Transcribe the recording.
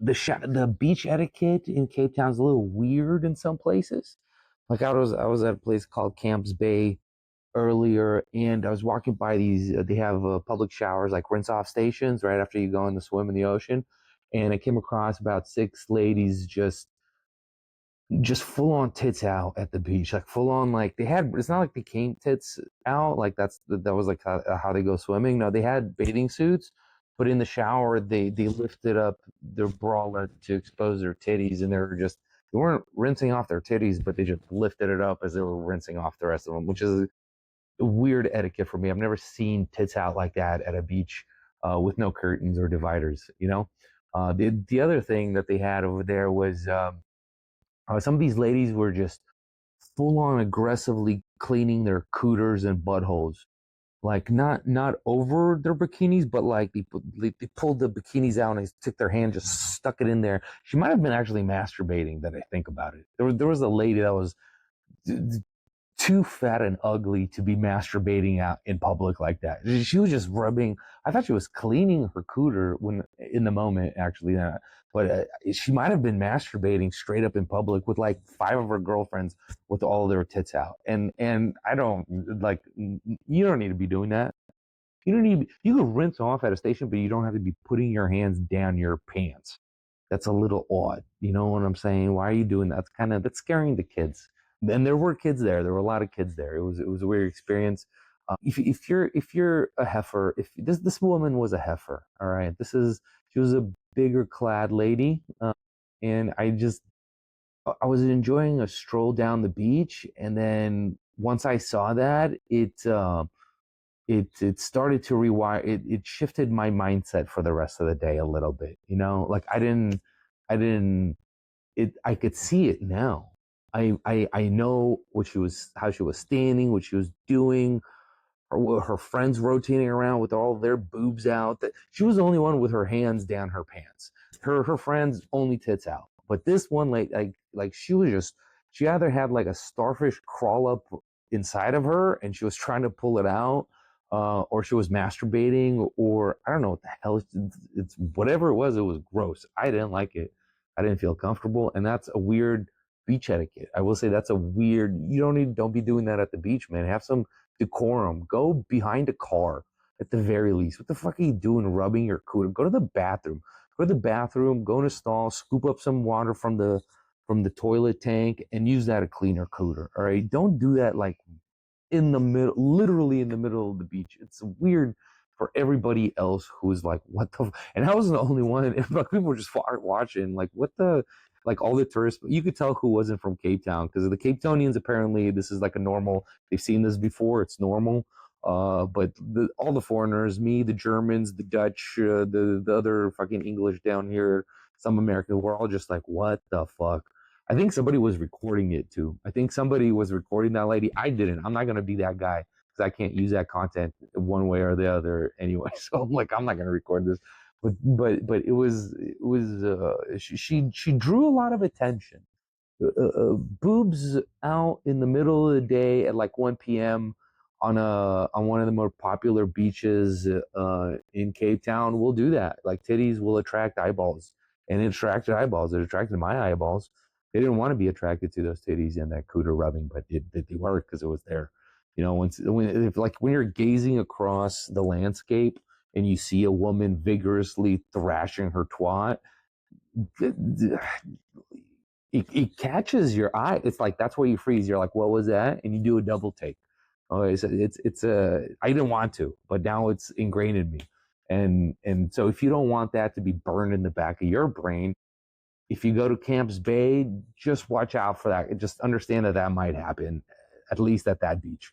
the beach etiquette in Cape Town is a little weird in some places. Like I was at a place called Camps Bay earlier, and I was walking by these. They have public showers, like rinse off stations, right after you go in to swim in the ocean. And I came across about six ladies just full on tits out at the beach, like full on, like they had. It's not like they came tits out, like that was like how they go swimming. No, they had bathing suits, but in the shower they lifted up their bralette to expose their titties, and they weren't rinsing off their titties, but they just lifted it up as they were rinsing off the rest of them, which is weird etiquette for me. I've never seen tits out like that at a beach with no curtains or dividers. The other thing that they had over there was some of these ladies were just full on aggressively cleaning their cooters and buttholes. Like not over their bikinis, but like they pulled the bikinis out and they took their hand, just stuck it in there. She might have been actually masturbating. That I think about it. There was a lady that was too fat and ugly to be masturbating out in public like that. She was just rubbing. I thought she was cleaning her cooter when in the moment, actually, but she might have been masturbating straight up in public with like five of her girlfriends with all their tits out. And I don't like. You don't need to be doing that. You don't need. You can rinse off at a station, but you don't have to be putting your hands down your pants. That's a little odd. You know what I'm saying? Why are you doing that? That's scaring the kids. And there were kids there. There were a lot of kids there. It was a weird experience. If you're a heifer, if this woman was a heifer, all right. She was a bigger clad lady, and I was enjoying a stroll down the beach, and then once I saw that, it started to rewire. It shifted my mindset for the rest of the day a little bit. Like I didn't it I could see it now. I know how she was standing, what she was doing, her friends rotating around with all their boobs out. That she was the only one with her hands down her pants. Her friends only tits out. But this one, like she either had like a starfish crawl up inside of her and she was trying to pull it out, or she was masturbating, or I don't know what the hell. It's whatever it was. It was gross. I didn't like it. I didn't feel comfortable, and that's a weird beach etiquette. I will say that's a weird. Don't be doing that at the beach, man. Have some decorum. Go behind a car at the very least. What the fuck are you doing rubbing your cooter? Go to the bathroom. Go to the bathroom, go in a stall, scoop up some water from the toilet tank and use that to clean your cooter. All right. Don't do that like in the middle, literally in the middle of the beach. It's weird for everybody else who's like, what the? And I wasn't the only one. Like, people were just watching, like, what the? Like all the tourists, you could tell who wasn't from Cape Town because the Cape Townians apparently this is like a normal. They've seen this before. It's normal. But all the foreigners, me, the Germans, the Dutch, the other fucking English down here, some American, we're all just like, what the fuck? I think somebody was recording it too. I think somebody was recording that lady. I didn't. I'm not gonna be that guy because I can't use that content one way or the other anyway. So I'm like, I'm not gonna record this. But she drew a lot of attention. Boobs out in the middle of the day at like 1 p.m. on one of the more popular beaches in Cape Town will do that. Like titties will attract eyeballs, and it attracted eyeballs. It attracted my eyeballs. They didn't want to be attracted to those titties and that cooter rubbing, but they were because it was there. When you're gazing across the landscape and you see a woman vigorously thrashing her twat, it catches your eye. It's like that's where you freeze. You're like, what was that? And you do a double take. Okay, so it's a. I didn't want to, but now it's ingrained in me. And so if you don't want that to be burned in the back of your brain, if you go to Camps Bay, just watch out for that. Just understand that might happen, at least at that beach.